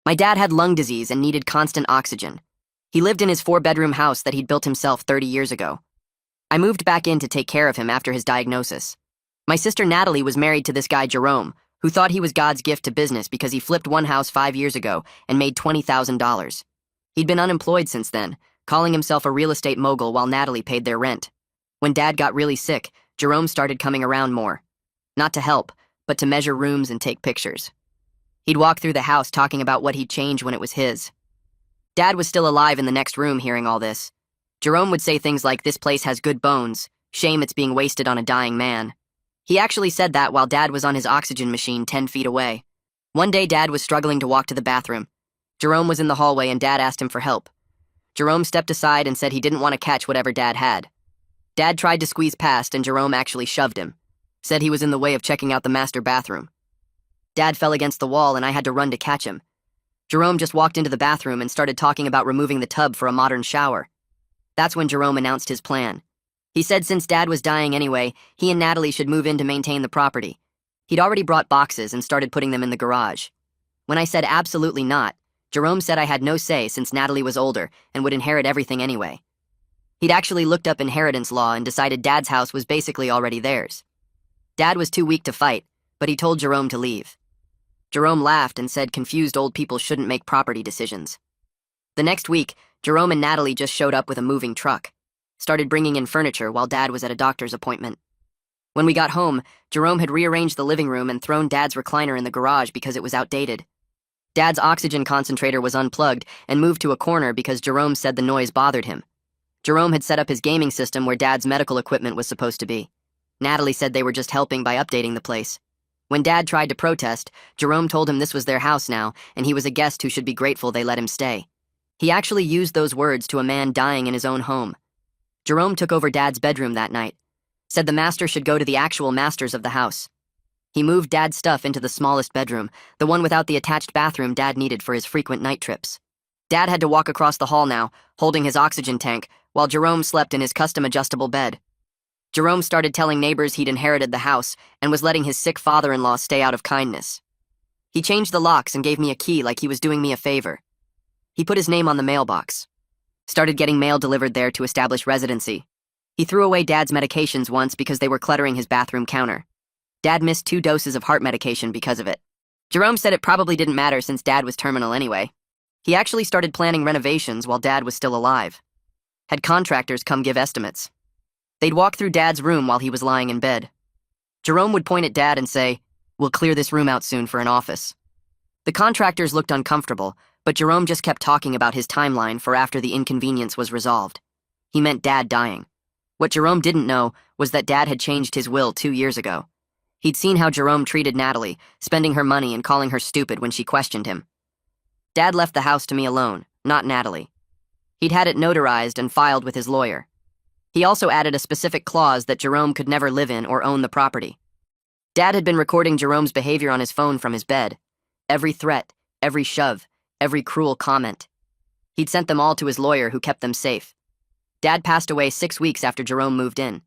My dad had lung disease and needed constant oxygen. He lived in his 4-bedroom house that he'd built himself 30 years ago. I moved back in to take care of him after his diagnosis. My sister Natalie was married to this guy Jerome, who thought he was God's gift to business because he flipped one house 5 years ago and made $20,000. He'd been unemployed since then, calling himself a real estate mogul while Natalie paid their rent. When Dad got really sick, Jerome started coming around more. Not to help, but to measure rooms and take pictures. He'd walk through the house talking about what he'd change when it was his. Dad was still alive in the next room hearing all this. Jerome would say things like, "This place has good bones. Shame it's being wasted on a dying man." He actually said that while Dad was on his oxygen machine 10 feet away. One day, Dad was struggling to walk to the bathroom. Jerome was in the hallway and Dad asked him for help. Jerome stepped aside and said he didn't want to catch whatever Dad had. Dad tried to squeeze past and Jerome actually shoved him. Said he was in the way of checking out the master bathroom. Dad fell against the wall and I had to run to catch him. Jerome just walked into the bathroom and started talking about removing the tub for a modern shower. That's when Jerome announced his plan. He said since Dad was dying anyway, he and Natalie should move in to maintain the property. He'd already brought boxes and started putting them in the garage. When I said absolutely not, Jerome said I had no say since Natalie was older and would inherit everything anyway. He'd actually looked up inheritance law and decided Dad's house was basically already theirs. Dad was too weak to fight, but he told Jerome to leave. Jerome laughed and said confused old people shouldn't make property decisions. The next week, Jerome and Natalie just showed up with a moving truck. Started bringing in furniture while Dad was at a doctor's appointment. When we got home, Jerome had rearranged the living room and thrown Dad's recliner in the garage because it was outdated. Dad's oxygen concentrator was unplugged and moved to a corner because Jerome said the noise bothered him. Jerome had set up his gaming system where Dad's medical equipment was supposed to be. Natalie said they were just helping by updating the place. When Dad tried to protest, Jerome told him this was their house now, and he was a guest who should be grateful they let him stay. He actually used those words to a man dying in his own home. Jerome took over Dad's bedroom that night. Said the master should go to the actual masters of the house. He moved Dad's stuff into the smallest bedroom, the one without the attached bathroom Dad needed for his frequent night trips. Dad had to walk across the hall now, holding his oxygen tank, while Jerome slept in his custom adjustable bed. Jerome started telling neighbors he'd inherited the house and was letting his sick father-in-law stay out of kindness. He changed the locks and gave me a key like he was doing me a favor. He put his name on the mailbox. Started getting mail delivered there to establish residency. He threw away Dad's medications once because they were cluttering his bathroom counter. Dad missed 2 doses of heart medication because of it. Jerome said it probably didn't matter since Dad was terminal anyway. He actually started planning renovations while Dad was still alive. Had contractors come give estimates. They'd walk through Dad's room while he was lying in bed. Jerome would point at Dad and say, "We'll clear this room out soon for an office." The contractors looked uncomfortable, but Jerome just kept talking about his timeline for after the inconvenience was resolved. He meant Dad dying. What Jerome didn't know was that Dad had changed his will 2 years ago. He'd seen how Jerome treated Natalie, spending her money and calling her stupid when she questioned him. Dad left the house to me alone, not Natalie. He'd had it notarized and filed with his lawyer. He also added a specific clause that Jerome could never live in or own the property. Dad had been recording Jerome's behavior on his phone from his bed. Every threat, every shove, every cruel comment. He'd sent them all to his lawyer who kept them safe. Dad passed away 6 weeks after Jerome moved in.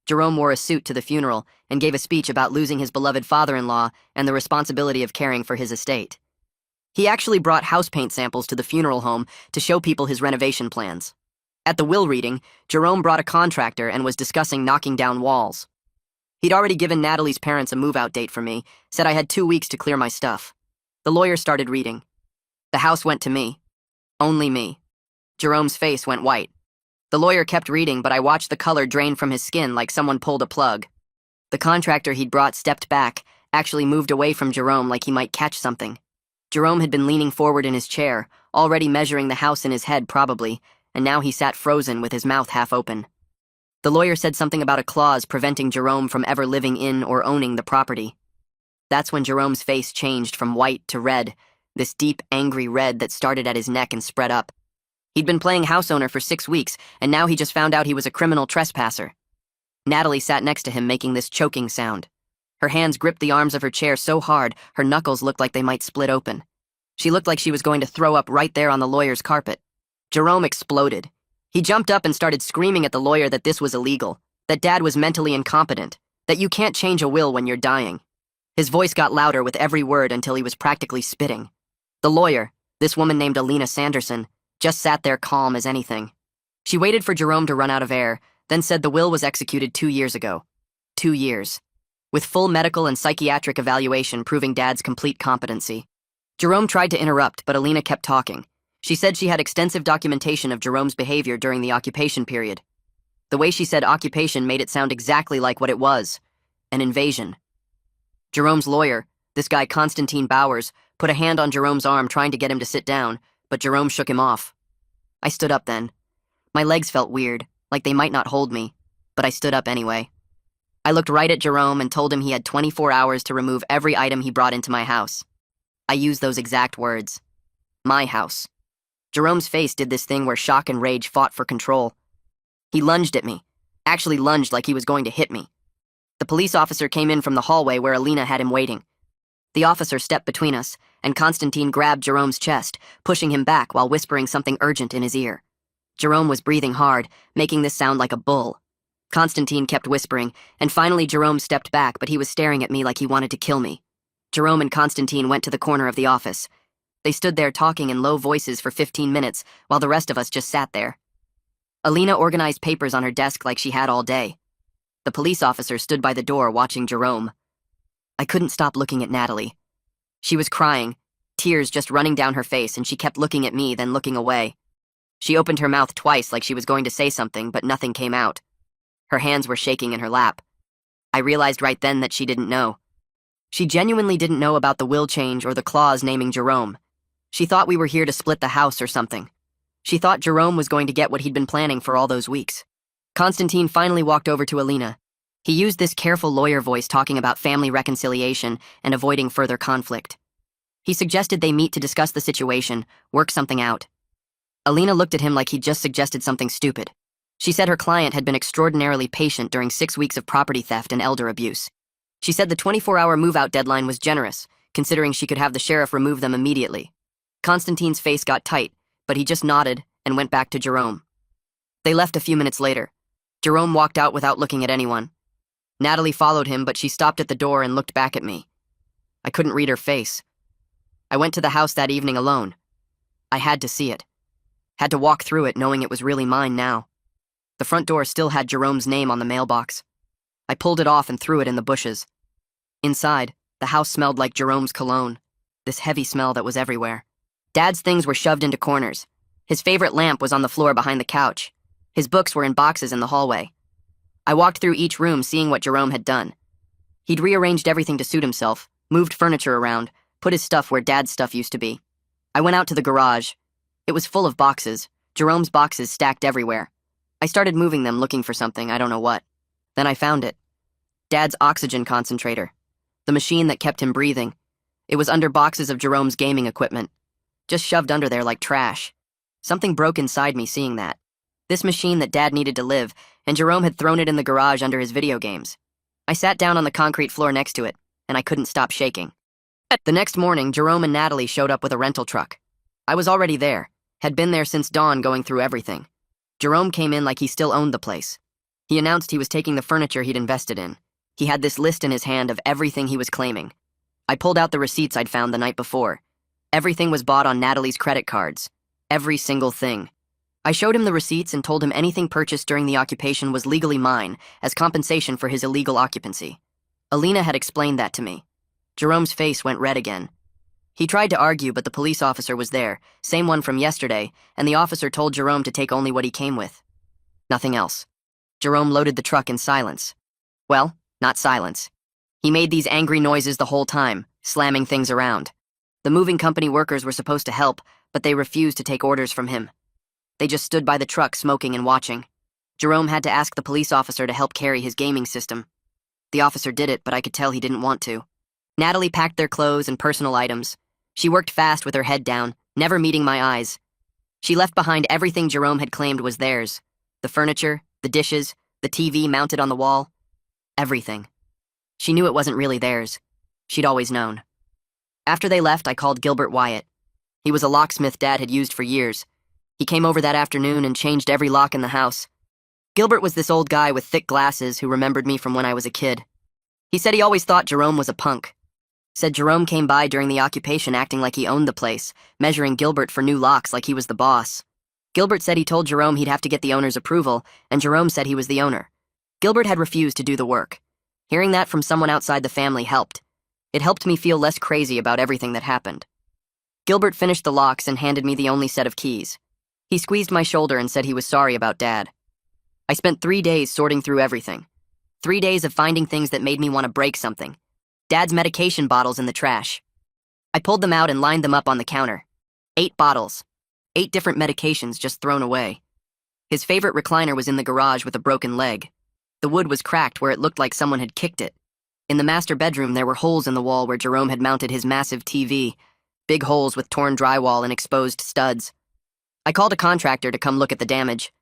Jerome wore a suit to the funeral and gave a speech about losing his beloved father-in-law and the responsibility of caring for his estate. He actually brought house paint samples to the funeral home to show people his renovation plans. At the will reading, Jerome brought a contractor and was discussing knocking down walls. He'd already given Natalie's parents a move-out date for me, said I had 2 weeks to clear my stuff. The lawyer started reading. The house went to me. Only me. Jerome's face went white. The lawyer kept reading, but I watched the color drain from his skin like someone pulled a plug. The contractor he'd brought stepped back, actually moved away from Jerome like he might catch something. Jerome had been leaning forward in his chair, already measuring the house in his head probably, and now he sat frozen with his mouth half open. The lawyer said something about a clause preventing Jerome from ever living in or owning the property. That's when Jerome's face changed from white to red, this deep, angry red that started at his neck and spread up. He'd been playing house owner for 6 weeks, and now he just found out he was a criminal trespasser. Natalie sat next to him making this choking sound. Her hands gripped the arms of her chair so hard, her knuckles looked like they might split open. She looked like she was going to throw up right there on the lawyer's carpet. Jerome exploded. He jumped up and started screaming at the lawyer that this was illegal, that Dad was mentally incompetent, that you can't change a will when you're dying. His voice got louder with every word until he was practically spitting. The lawyer, this woman named Alina Sanderson, just sat there calm as anything. She waited for Jerome to run out of air, then said the will was executed 2 years ago. 2 years. With full medical and psychiatric evaluation proving Dad's complete competency. Jerome tried to interrupt, but Alina kept talking. She said she had extensive documentation of Jerome's behavior during the occupation period. The way she said occupation made it sound exactly like what it was, an invasion. Jerome's lawyer, this guy Constantine Bowers, put a hand on Jerome's arm trying to get him to sit down, but Jerome shook him off. I stood up then. My legs felt weird, like they might not hold me, but I stood up anyway. I looked right at Jerome and told him he had 24 hours to remove every item he brought into my house. I used those exact words. My house. Jerome's face did this thing where shock and rage fought for control. He lunged at me, actually lunged like he was going to hit me. The police officer came in from the hallway where Alina had him waiting. The officer stepped between us, and Constantine grabbed Jerome's chest, pushing him back while whispering something urgent in his ear. Jerome was breathing hard, making this sound like a bull. Constantine kept whispering, and finally Jerome stepped back, but he was staring at me like he wanted to kill me. Jerome and Constantine went to the corner of the office. They stood there talking in low voices for 15 minutes, while the rest of us just sat there. Alina organized papers on her desk like she had all day. The police officer stood by the door watching Jerome. I couldn't stop looking at Natalie. She was crying, tears just running down her face, and she kept looking at me, then looking away. She opened her mouth twice like she was going to say something, but nothing came out. Her hands were shaking in her lap. I realized right then that she didn't know. She genuinely didn't know about the will change or the clause naming Jerome. She thought we were here to split the house or something. She thought Jerome was going to get what he'd been planning for all those weeks. Constantine finally walked over to Alina. He used this careful lawyer voice talking about family reconciliation and avoiding further conflict. He suggested they meet to discuss the situation, work something out. Alina looked at him like he'd just suggested something stupid. She said her client had been extraordinarily patient during 6 weeks of property theft and elder abuse. She said the 24-hour move-out deadline was generous, considering she could have the sheriff remove them immediately. Constantine's face got tight, but he just nodded and went back to Jerome. They left a few minutes later. Jerome walked out without looking at anyone. Natalie followed him, but she stopped at the door and looked back at me. I couldn't read her face. I went to the house that evening alone. I had to see it. Had to walk through it knowing it was really mine now. The front door still had Jerome's name on the mailbox. I pulled it off and threw it in the bushes. Inside, the house smelled like Jerome's cologne, this heavy smell that was everywhere. Dad's things were shoved into corners. His favorite lamp was on the floor behind the couch. His books were in boxes in the hallway. I walked through each room seeing what Jerome had done. He'd rearranged everything to suit himself, moved furniture around, put his stuff where Dad's stuff used to be. I went out to the garage. It was full of boxes, Jerome's boxes stacked everywhere. I started moving them looking for something, I don't know what. Then I found it. Dad's oxygen concentrator. The machine that kept him breathing. It was under boxes of Jerome's gaming equipment. Just shoved under there like trash. Something broke inside me seeing that. This machine that Dad needed to live, and Jerome had thrown it in the garage under his video games. I sat down on the concrete floor next to it, and I couldn't stop shaking. The next morning, Jerome and Natalie showed up with a rental truck. I was already there, had been there since dawn going through everything. Jerome came in like he still owned the place. He announced he was taking the furniture he'd invested in. He had this list in his hand of everything he was claiming. I pulled out the receipts I'd found the night before. Everything was bought on Natalie's credit cards. Every single thing. I showed him the receipts and told him anything purchased during the occupation was legally mine as compensation for his illegal occupancy. Alina had explained that to me. Jerome's face went red again. He tried to argue, but the police officer was there, same one from yesterday, and the officer told Jerome to take only what he came with. Nothing else. Jerome loaded the truck in silence. Well, not silence. He made these angry noises the whole time, slamming things around. The moving company workers were supposed to help, but they refused to take orders from him. They just stood by the truck smoking and watching. Jerome had to ask the police officer to help carry his gaming system. The officer did it, but I could tell he didn't want to. Natalie packed their clothes and personal items. She worked fast with her head down, never meeting my eyes. She left behind everything Jerome had claimed was theirs. The furniture, the dishes, the TV mounted on the wall. Everything. She knew it wasn't really theirs. She'd always known. After they left, I called Gilbert Wyatt. He was a locksmith Dad had used for years. He came over that afternoon and changed every lock in the house. Gilbert was this old guy with thick glasses who remembered me from when I was a kid. He said he always thought Jerome was a punk. Said Jerome came by during the occupation acting like he owned the place, measuring Gilbert for new locks like he was the boss. Gilbert said he told Jerome he'd have to get the owner's approval, and Jerome said he was the owner. Gilbert had refused to do the work. Hearing that from someone outside the family helped. It helped me feel less crazy about everything that happened. Gilbert finished the locks and handed me the only set of keys. He squeezed my shoulder and said he was sorry about Dad. I spent 3 days sorting through everything. 3 days of finding things that made me want to break something. Dad's medication bottles in the trash. I pulled them out and lined them up on the counter. 8 bottles. 8 different medications just thrown away. His favorite recliner was in the garage with a broken leg. The wood was cracked where it looked like someone had kicked it. In the master bedroom, there were holes in the wall where Jerome had mounted his massive TV. Big holes with torn drywall and exposed studs. I called a contractor to come look at the damage.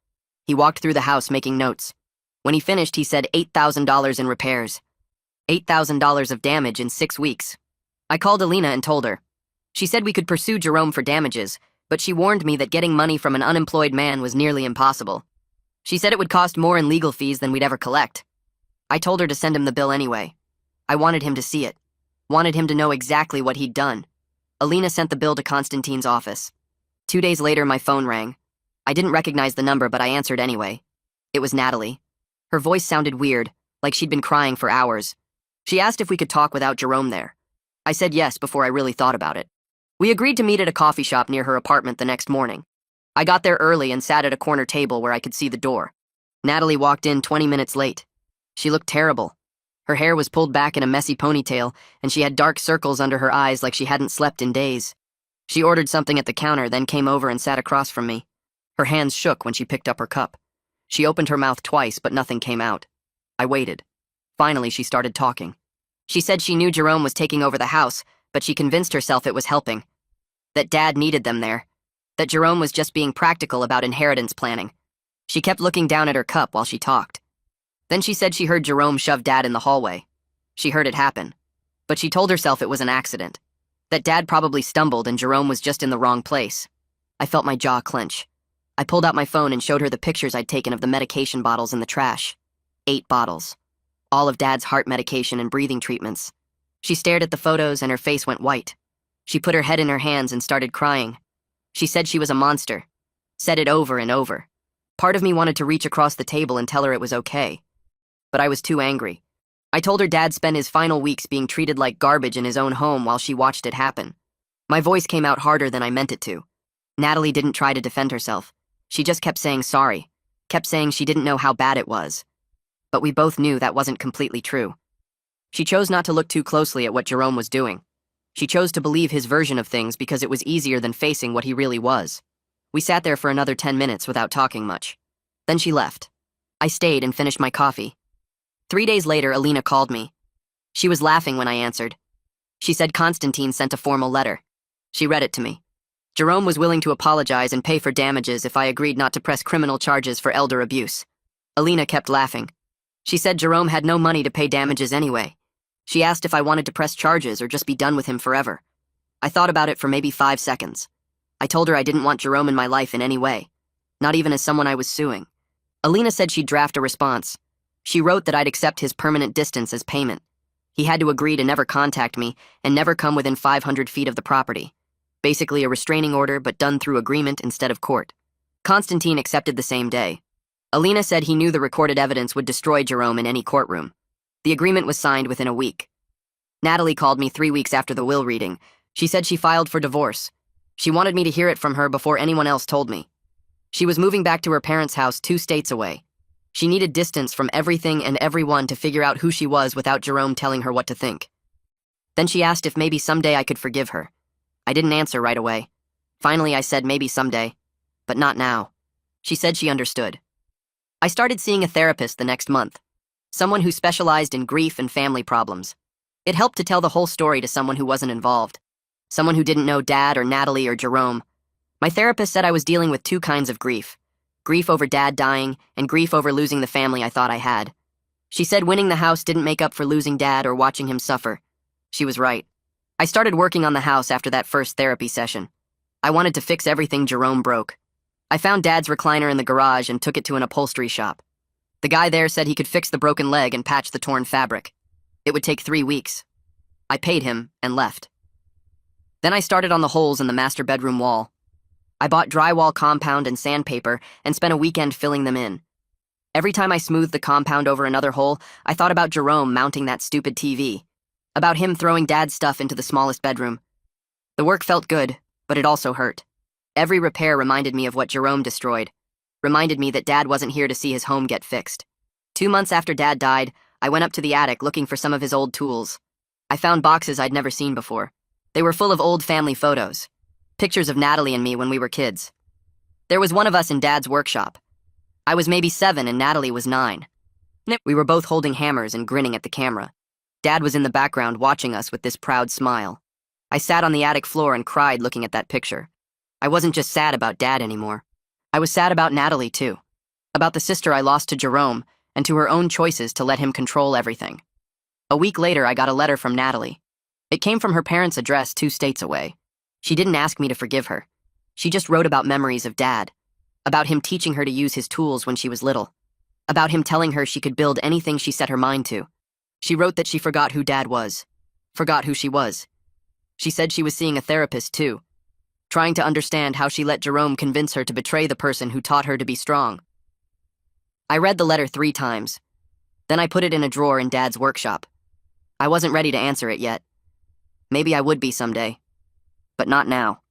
He walked through the house making notes. When he finished, he said $8,000 in repairs. $8,000 of damage in 6 weeks. I called Alina and told her. She said we could pursue Jerome for damages, but she warned me that getting money from an unemployed man was nearly impossible. She said it would cost more in legal fees than we'd ever collect. I told her to send him the bill anyway. I wanted him to see it. Wanted him to know exactly what he'd done. Alina sent the bill to Constantine's office. 2 days later, my phone rang. I didn't recognize the number, but I answered anyway. It was Natalie. Her voice sounded weird, like she'd been crying for hours. She asked if we could talk without Jerome there. I said yes before I really thought about it. We agreed to meet at a coffee shop near her apartment the next morning. I got there early and sat at a corner table where I could see the door. Natalie walked in 20 minutes late. She looked terrible. Her hair was pulled back in a messy ponytail, and she had dark circles under her eyes like she hadn't slept in days. She ordered something at the counter, then came over and sat across from me. Her hands shook when she picked up her cup. She opened her mouth twice, but nothing came out. I waited. Finally, she started talking. She said she knew Jerome was taking over the house, but she convinced herself it was helping. That Dad needed them there. That Jerome was just being practical about inheritance planning. She kept looking down at her cup while she talked. Then she said she heard Jerome shove Dad in the hallway. She heard it happen. But she told herself it was an accident. That Dad probably stumbled and Jerome was just in the wrong place. I felt my jaw clench. I pulled out my phone and showed her the pictures I'd taken of the medication bottles in the trash. 8 bottles. All of Dad's heart medication and breathing treatments. She stared at the photos and her face went white. She put her head in her hands and started crying. She said she was a monster. Said it over and over. Part of me wanted to reach across the table and tell her it was okay. But I was too angry. I told her Dad spent his final weeks being treated like garbage in his own home while she watched it happen. My voice came out harder than I meant it to. Natalie didn't try to defend herself. She just kept saying sorry. Kept saying she didn't know how bad it was. But we both knew that wasn't completely true. She chose not to look too closely at what Jerome was doing. She chose to believe his version of things because it was easier than facing what he really was. We sat there for another 10 minutes without talking much. Then she left. I stayed and finished my coffee. 3 days later, Alina called me. She was laughing when I answered. She said Constantine sent a formal letter. She read it to me. Jerome was willing to apologize and pay for damages if I agreed not to press criminal charges for elder abuse. Alina kept laughing. She said Jerome had no money to pay damages anyway. She asked if I wanted to press charges or just be done with him forever. I thought about it for maybe 5 seconds. I told her I didn't want Jerome in my life in any way, not even as someone I was suing. Alina said she'd draft a response. She wrote that I'd accept his permanent distance as payment. He had to agree to never contact me and never come within 500 feet of the property. Basically a restraining order, but done through agreement instead of court. Constantine accepted the same day. Alina said he knew the recorded evidence would destroy Jerome in any courtroom. The agreement was signed within a week. Natalie called me 3 weeks after the will reading. She said she filed for divorce. She wanted me to hear it from her before anyone else told me. She was moving back to her parents' house 2 states away. She needed distance from everything and everyone to figure out who she was without Jerome telling her what to think. Then she asked if maybe someday I could forgive her. I didn't answer right away. Finally, I said maybe someday, but not now. She said she understood. I started seeing a therapist the next month, someone who specialized in grief and family problems. It helped to tell the whole story to someone who wasn't involved, someone who didn't know Dad or Natalie or Jerome. My therapist said I was dealing with 2 kinds of grief. Grief over Dad dying and grief over losing the family I thought I had. She said winning the house didn't make up for losing Dad or watching him suffer. She was right. I started working on the house after that first therapy session. I wanted to fix everything Jerome broke. I found Dad's recliner in the garage and took it to an upholstery shop. The guy there said he could fix the broken leg and patch the torn fabric. It would take 3 weeks. I paid him and left. Then I started on the holes in the master bedroom wall. I bought drywall compound and sandpaper and spent a weekend filling them in. Every time I smoothed the compound over another hole, I thought about Jerome mounting that stupid TV, about him throwing Dad's stuff into the smallest bedroom. The work felt good, but it also hurt. Every repair reminded me of what Jerome destroyed, reminded me that Dad wasn't here to see his home get fixed. 2 months after Dad died, I went up to the attic looking for some of his old tools. I found boxes I'd never seen before. They were full of old family photos, pictures of Natalie and me when we were kids. There was one of us in Dad's workshop. I was maybe 7 and Natalie was 9. We were both holding hammers and grinning at the camera. Dad was in the background watching us with this proud smile. I sat on the attic floor and cried looking at that picture. I wasn't just sad about Dad anymore. I was sad about Natalie too, about the sister I lost to Jerome and to her own choices to let him control everything. A week later, I got a letter from Natalie. It came from her parents' address 2 states away. She didn't ask me to forgive her. She just wrote about memories of Dad, about him teaching her to use his tools when she was little, about him telling her she could build anything she set her mind to. She wrote that she forgot who Dad was, forgot who she was. She said she was seeing a therapist too, trying to understand how she let Jerome convince her to betray the person who taught her to be strong. I read the letter 3 times. Then I put it in a drawer in Dad's workshop. I wasn't ready to answer it yet. Maybe I would be someday, but not now.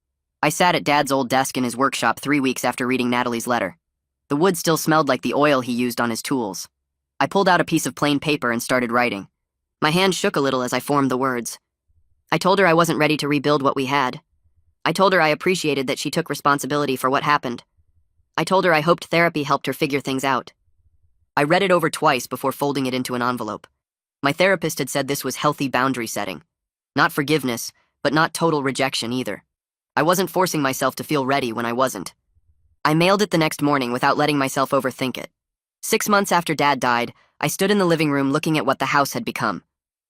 I sat at Dad's old desk in his workshop 3 weeks after reading Natalie's letter. The wood still smelled like the oil he used on his tools. I pulled out a piece of plain paper and started writing. My hand shook a little as I formed the words. I told her I wasn't ready to rebuild what we had. I told her I appreciated that she took responsibility for what happened. I told her I hoped therapy helped her figure things out. I read it over twice before folding it into an envelope. My therapist had said this was healthy boundary setting. Not forgiveness, but not total rejection either. I wasn't forcing myself to feel ready when I wasn't. I mailed it the next morning without letting myself overthink it. 6 months after Dad died, I stood in the living room looking at what the house had become.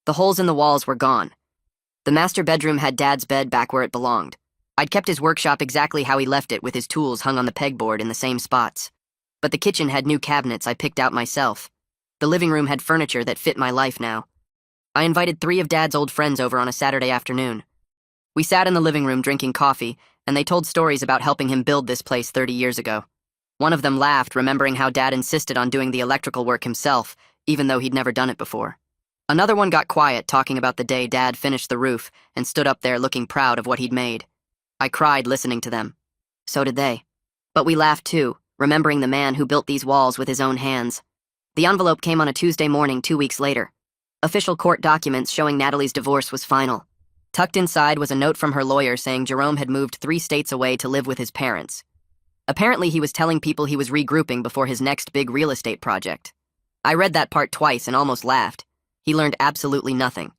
The holes in the walls were gone. The master bedroom had Dad's bed back where it belonged. I'd kept his workshop exactly how he left it with his tools hung on the pegboard in the same spots. But the kitchen had new cabinets I picked out myself. The living room had furniture that fit my life now. I invited 3 of Dad's old friends over on a Saturday afternoon. We sat in the living room drinking coffee, and they told stories about helping him build this place 30 years ago. One of them laughed, remembering how Dad insisted on doing the electrical work himself, even though he'd never done it before. Another one got quiet, talking about the day Dad finished the roof and stood up there looking proud of what he'd made. I cried listening to them. So did they. But we laughed too, remembering the man who built these walls with his own hands. The envelope came on a Tuesday morning 2 weeks later. Official court documents showing Natalie's divorce was final. Tucked inside was a note from her lawyer saying Jerome had moved 3 states away to live with his parents. Apparently he was telling people he was regrouping before his next big real estate project. I read that part twice and almost laughed. He learned absolutely nothing.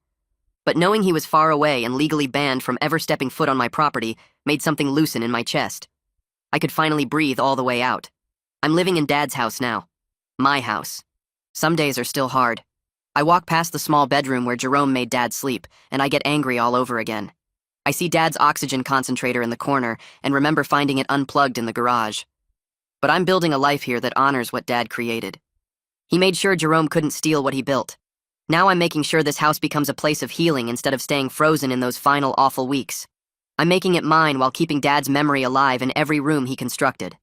But knowing he was far away and legally banned from ever stepping foot on my property made something loosen in my chest. I could finally breathe all the way out. I'm living in Dad's house now. My house. Some days are still hard. I walk past the small bedroom where Jerome made Dad sleep, and I get angry all over again. I see Dad's oxygen concentrator in the corner and remember finding it unplugged in the garage. But I'm building a life here that honors what Dad created. He made sure Jerome couldn't steal what he built. Now I'm making sure this house becomes a place of healing instead of staying frozen in those final awful weeks. I'm making it mine while keeping Dad's memory alive in every room he constructed.